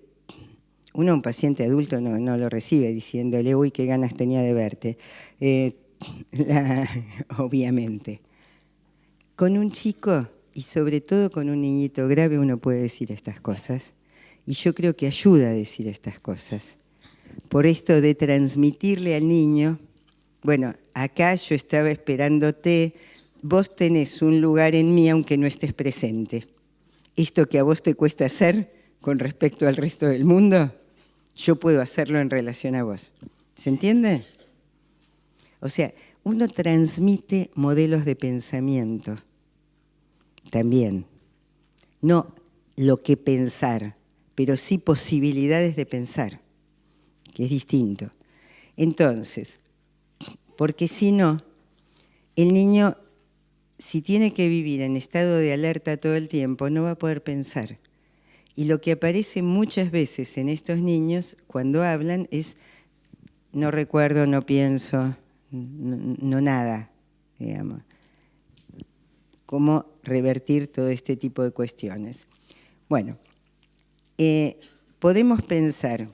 Speaker 1: uno, un paciente adulto, no lo recibe diciéndole, uy, qué ganas tenía de verte. Obviamente. Con un chico, y sobre todo con un niñito grave, uno puede decir estas cosas. Y yo creo que ayuda a decir estas cosas. Por esto de transmitirle al niño, bueno, acá yo estaba esperándote, vos tenés un lugar en mí aunque no estés presente. Esto que a vos te cuesta hacer con respecto al resto del mundo, yo puedo hacerlo en relación a vos. ¿Se entiende? O sea, uno transmite modelos de pensamiento también. No lo que pensar, pero sí posibilidades de pensar, que es distinto. Entonces, porque si no, el niño, si tiene que vivir en estado de alerta todo el tiempo, no va a poder pensar. Y lo que aparece muchas veces en estos niños cuando hablan es no recuerdo, no pienso, no nada, digamos. Cómo revertir todo este tipo de cuestiones. Bueno, podemos pensar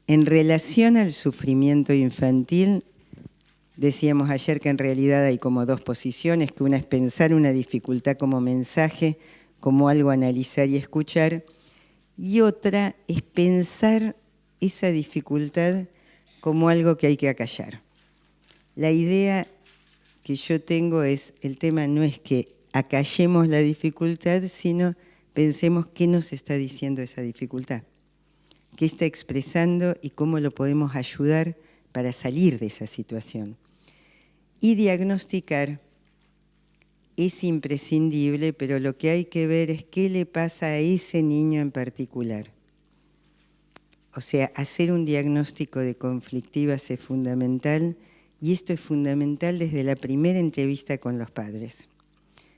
Speaker 1: en relación al sufrimiento infantil. Decíamos ayer que en realidad hay como dos posiciones, que una es pensar una dificultad como mensaje, como algo a analizar y escuchar, y otra es pensar esa dificultad como algo que hay que acallar. La idea que yo tengo es, el tema no es que acallemos la dificultad, sino pensemos qué nos está diciendo esa dificultad, qué está expresando y cómo lo podemos ayudar para salir de esa situación. Y diagnosticar es imprescindible, pero lo que hay que ver es qué le pasa a ese niño en particular. O sea, hacer un diagnóstico de conflictivas es fundamental, y esto es fundamental desde la primera entrevista con los padres.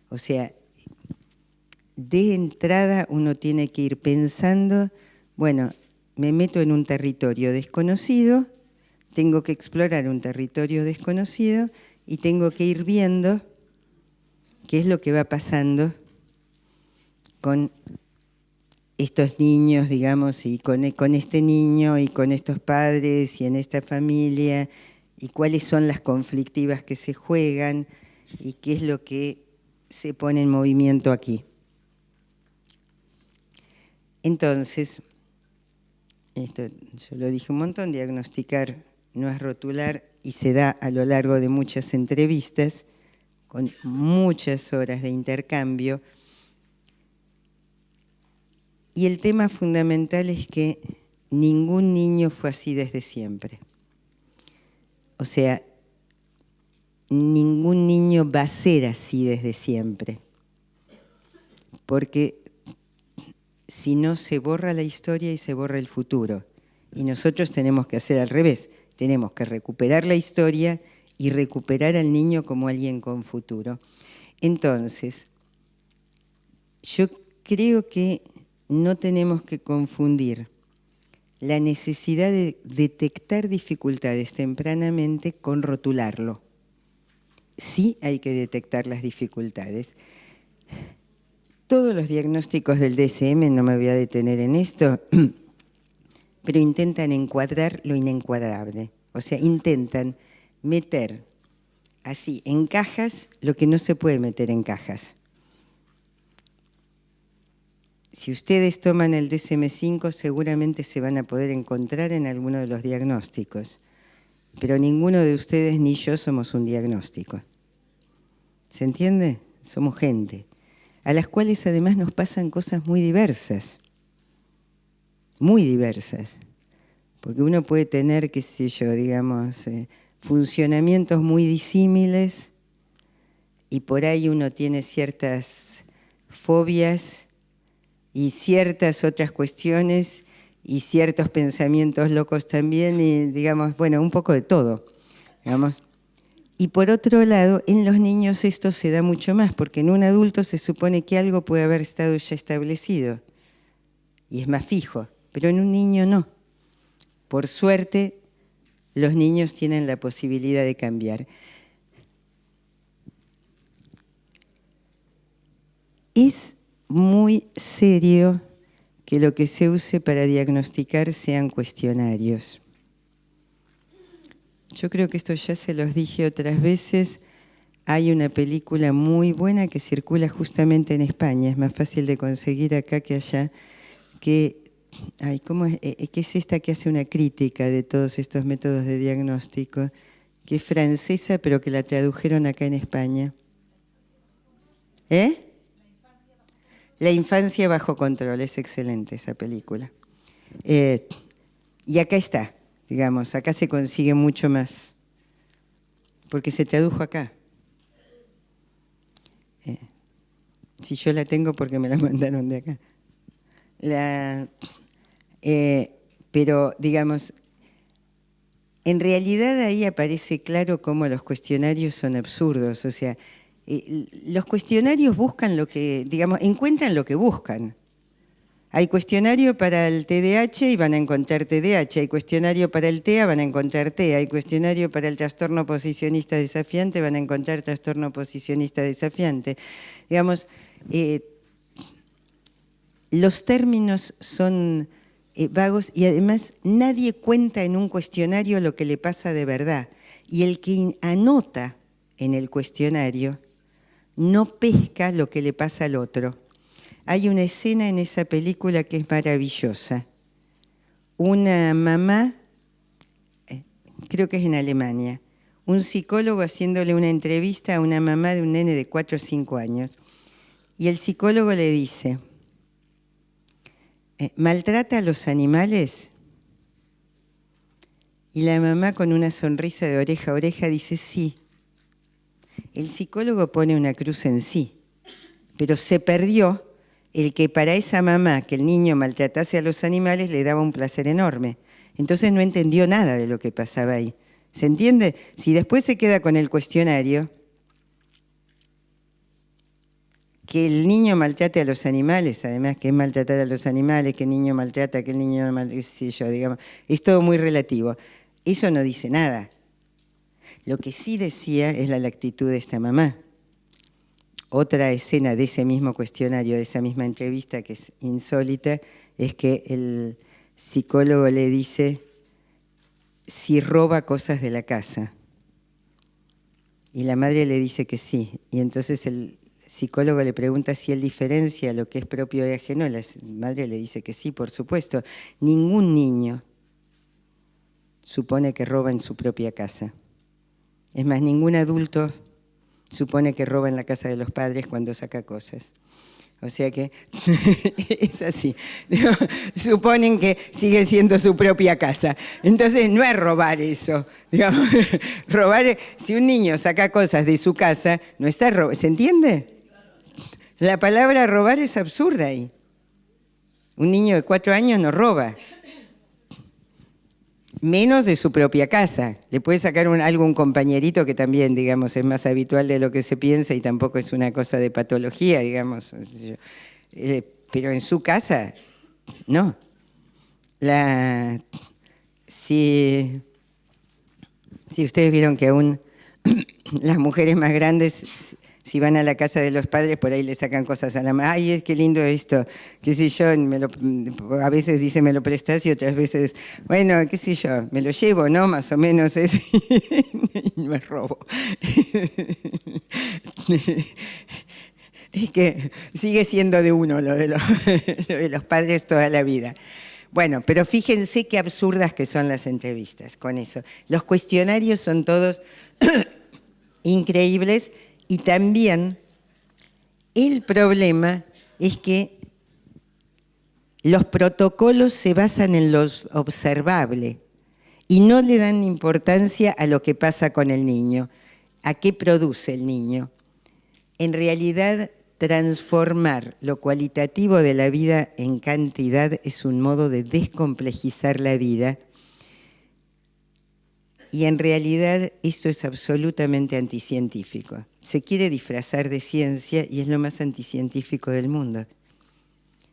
Speaker 1: O sea, de entrada uno tiene que ir pensando, bueno, me meto en un territorio desconocido, tengo que explorar un territorio desconocido y tengo que ir viendo qué es lo que va pasando con estos niños, digamos, y con este niño y con estos padres y en esta familia, y cuáles son las conflictivas que se juegan y qué es lo que se pone en movimiento aquí. Entonces, esto yo lo dije un montón, diagnosticar no es rotular y se da a lo largo de muchas entrevistas, con muchas horas de intercambio. Y el tema fundamental es que ningún niño fue así desde siempre. O sea, ningún niño va a ser así desde siempre. Porque si no, se borra la historia y se borra el futuro. Y nosotros tenemos que hacer al revés. Tenemos que recuperar la historia y recuperar al niño como alguien con futuro. Entonces, yo creo que no tenemos que confundir la necesidad de detectar dificultades tempranamente con rotularlo. Sí hay que detectar las dificultades. Todos los diagnósticos del DSM, no me voy a detener en esto, pero intentan encuadrar lo inencuadrable. O sea, intentan meter así en cajas lo que no se puede meter en cajas. Si ustedes toman el DSM-5, seguramente se van a poder encontrar en alguno de los diagnósticos, pero ninguno de ustedes ni yo somos un diagnóstico. ¿Se entiende? Somos gente, a las cuales además nos pasan cosas muy diversas, porque uno puede tener, qué sé yo, digamos, funcionamientos muy disímiles y por ahí uno tiene ciertas fobias y ciertas otras cuestiones y ciertos pensamientos locos también y, digamos, bueno, un poco de todo, digamos. Y por otro lado, en los niños esto se da mucho más, porque en un adulto se supone que algo puede haber estado ya establecido. y es más fijo, pero en un niño no. Por suerte, los niños tienen la posibilidad de cambiar. Es muy serio que lo que se use para diagnosticar sean cuestionarios. Yo creo que esto ya se los dije otras veces. Hay una película muy buena que circula justamente en España, es más fácil de conseguir acá que allá, que, ¿cómo es? Que es esta que hace una crítica de todos estos métodos de diagnóstico, que es francesa, pero que la tradujeron acá en España. La infancia bajo control, es excelente esa película. Y acá está, digamos, acá se consigue mucho más, porque se tradujo acá. Si yo la tengo porque me la mandaron de acá. Pero, digamos, en realidad ahí aparece claro cómo los cuestionarios son absurdos. O sea, los cuestionarios buscan lo que, digamos, encuentran lo que buscan. Hay cuestionario para el TDAH y van a encontrar TDAH. Hay cuestionario para el TEA, van a encontrar TEA. Hay cuestionario para el trastorno oposicionista desafiante, van a encontrar trastorno oposicionista desafiante. Digamos, los términos son vagos y además nadie cuenta en un cuestionario lo que le pasa de verdad. Y el que anota en el cuestionario no pesca lo que le pasa al otro. Hay una escena en esa película que es maravillosa. Una mamá, creo que es en Alemania, un psicólogo haciéndole una entrevista a una mamá de un nene de 4 o 5 años. Y el psicólogo le dice, ¿maltrata a los animales? Y la mamá con una sonrisa de oreja a oreja dice, sí. El psicólogo pone una cruz en sí, pero se perdió el que para esa mamá que el niño maltratase a los animales le daba un placer enorme. Entonces no entendió nada de lo que pasaba ahí. ¿Se entiende? Si después se queda con el cuestionario, que el niño maltrate a los animales, además que es maltratar a los animales, que el niño maltrata, que el niño no maltrata, qué sé yo, digamos, es todo muy relativo. Eso no dice nada. Lo que sí decía es la actitud de esta mamá. Otra escena de ese mismo cuestionario, de esa misma entrevista, que es insólita, es que el psicólogo le dice si roba cosas de la casa. Y la madre le dice que sí. Y entonces el psicólogo le pregunta si él diferencia lo que es propio y ajeno. La madre le dice que sí, por supuesto. Ningún niño supone que roba en su propia casa. Es más, ningún adulto supone que roba en la casa de los padres cuando saca cosas. O sea que es así. Suponen que sigue siendo su propia casa. Entonces no es robar eso. Digamos, robar, si un niño saca cosas de su casa, no está robando. ¿Se entiende? La palabra robar es absurda ahí. Un niño de 4 años no roba. Menos de su propia casa. Le puede sacar algo a un compañerito que también, digamos, es más habitual de lo que se piensa y tampoco es una cosa de patología, digamos. Pero en su casa, no. Si ustedes vieron que aún las mujeres más grandes, si van a la casa de los padres, por ahí le sacan cosas a la madre. Ay, qué lindo esto, qué sé yo, a veces dice me lo prestas y otras veces, bueno, qué sé yo, me lo llevo, ¿no? Más o menos es, no es robo. Es que sigue siendo de uno lo de los padres toda la vida. Bueno, pero fíjense qué absurdas que son las entrevistas con eso. Los cuestionarios son todos increíbles y también el problema es que los protocolos se basan en lo observable y no le dan importancia a lo que pasa con el niño, a qué produce el niño. En realidad, transformar lo cualitativo de la vida en cantidad es un modo de descomplejizar la vida y en realidad esto es absolutamente anticientífico. Se quiere disfrazar de ciencia y es lo más anticientífico del mundo.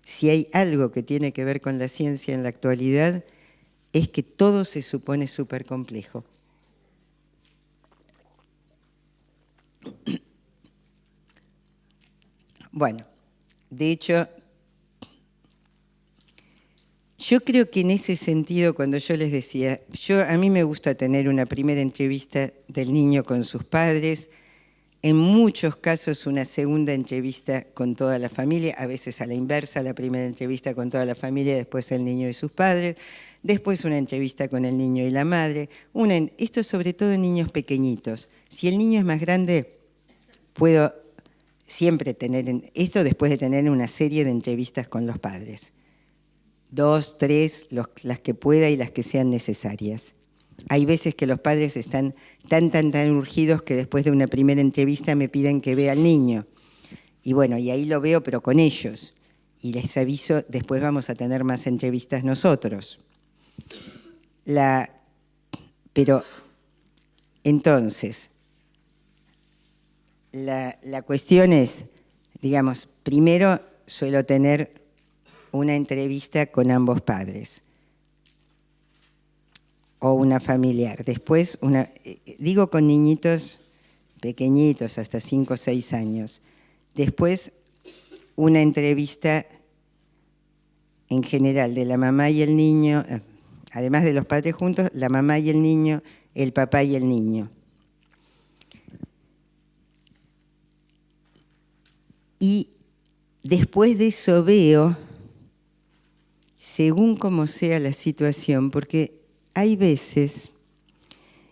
Speaker 1: Si hay algo que tiene que ver con la ciencia en la actualidad, es que todo se supone súper complejo. Bueno, de hecho, yo creo que en ese sentido, cuando yo les decía, a mí me gusta tener una primera entrevista del niño con sus padres, en muchos casos una segunda entrevista con toda la familia, a veces a la inversa, la primera entrevista con toda la familia, después el niño y sus padres, después una entrevista con el niño y la madre. Esto sobre todo en niños pequeñitos. Si el niño es más grande, puedo siempre tener, esto después de tener una serie de entrevistas con los padres. 2, 3, las que pueda y las que sean necesarias. Hay veces que los padres están tan urgidos que después de una primera entrevista me piden que vea al niño. Y bueno, y ahí lo veo, pero con ellos. Y les aviso, después vamos a tener más entrevistas nosotros. Pero entonces, la cuestión es, digamos, primero suelo tener una entrevista con ambos padres o una familiar. Después, digo con niñitos pequeñitos, hasta 5 o 6 años. Después, una entrevista en general de la mamá y el niño, además de los padres juntos, la mamá y el niño, el papá y el niño. Y después de eso veo, según como sea la situación, porque hay veces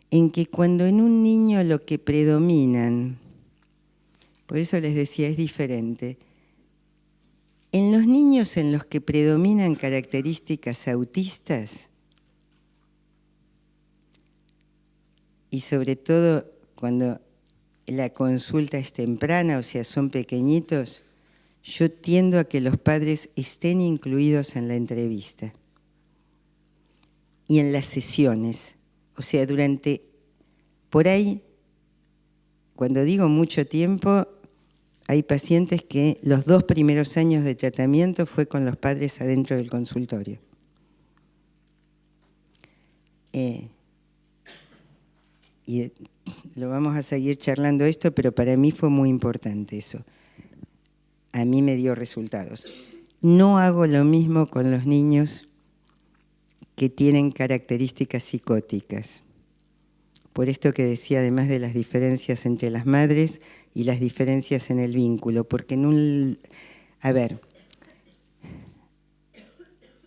Speaker 1: en que cuando en un niño lo que predominan, por eso les decía, es diferente. En los niños en los que predominan características autistas, y sobre todo cuando la consulta es temprana, o sea, son pequeñitos, yo tiendo a que los padres estén incluidos en la entrevista y en las sesiones. O sea, por ahí, cuando digo mucho tiempo, hay pacientes que los 2 primeros años de tratamiento fue con los padres adentro del consultorio. Y lo vamos a seguir charlando esto, pero para mí fue muy importante eso. A mí me dio resultados. No hago lo mismo con los niños que tienen características psicóticas. Por esto que decía, además de las diferencias entre las madres y las diferencias en el vínculo, porque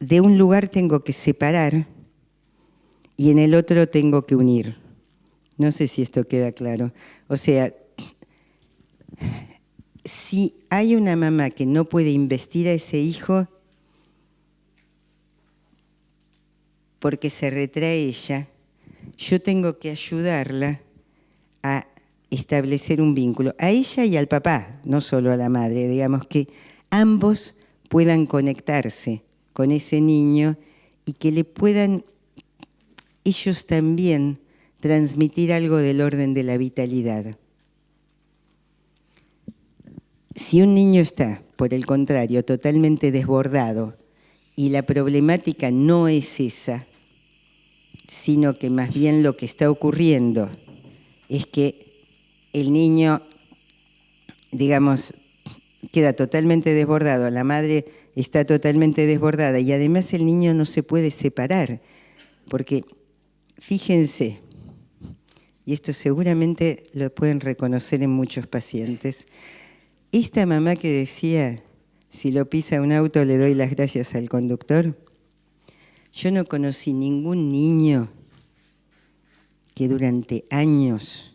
Speaker 1: de un lugar tengo que separar y en el otro tengo que unir. No sé si esto queda claro. O sea, si hay una mamá que no puede investir a ese hijo porque se retrae ella, yo tengo que ayudarla a establecer un vínculo, a ella y al papá, no solo a la madre, digamos que ambos puedan conectarse con ese niño y que le puedan ellos también transmitir algo del orden de la vitalidad. Si un niño está, por el contrario, totalmente desbordado y la problemática no es esa, sino que más bien lo que está ocurriendo es que el niño, digamos, queda totalmente desbordado, la madre está totalmente desbordada y además el niño no se puede separar, porque fíjense, y esto seguramente lo pueden reconocer en muchos pacientes, esta mamá que decía, si lo pisa un auto le doy las gracias al conductor, yo no conocí ningún niño que durante años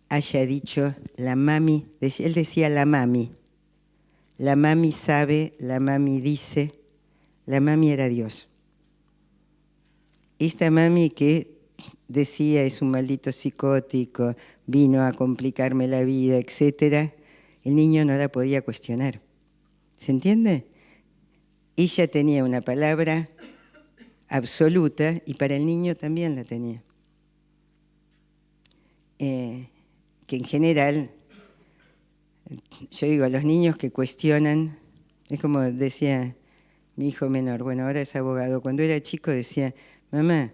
Speaker 1: haya dicho la mami, él decía la mami sabe, la mami dice, la mami era Dios. Esta mami que decía es un maldito psicótico, vino a complicarme la vida, etcétera, el niño no la podía cuestionar. ¿Se entiende? Ella tenía una palabra absoluta y para el niño también la tenía. Que en general, yo digo, los niños que cuestionan Es como decía mi hijo menor, bueno, ahora es abogado. Cuando era chico decía, mamá,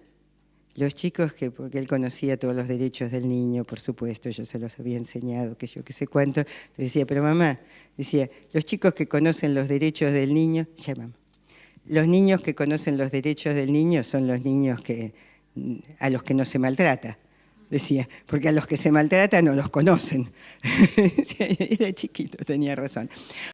Speaker 1: los chicos que, porque él conocía todos los derechos del niño, por supuesto, yo se los había enseñado, que yo qué sé cuánto. Entonces decía, pero mamá, decía, los chicos que conocen los derechos del niño, ya mamá, los niños que conocen los derechos del niño son los niños a los que no se maltrata. Decía, porque a los que se maltratan no los conocen. Era chiquito, tenía razón.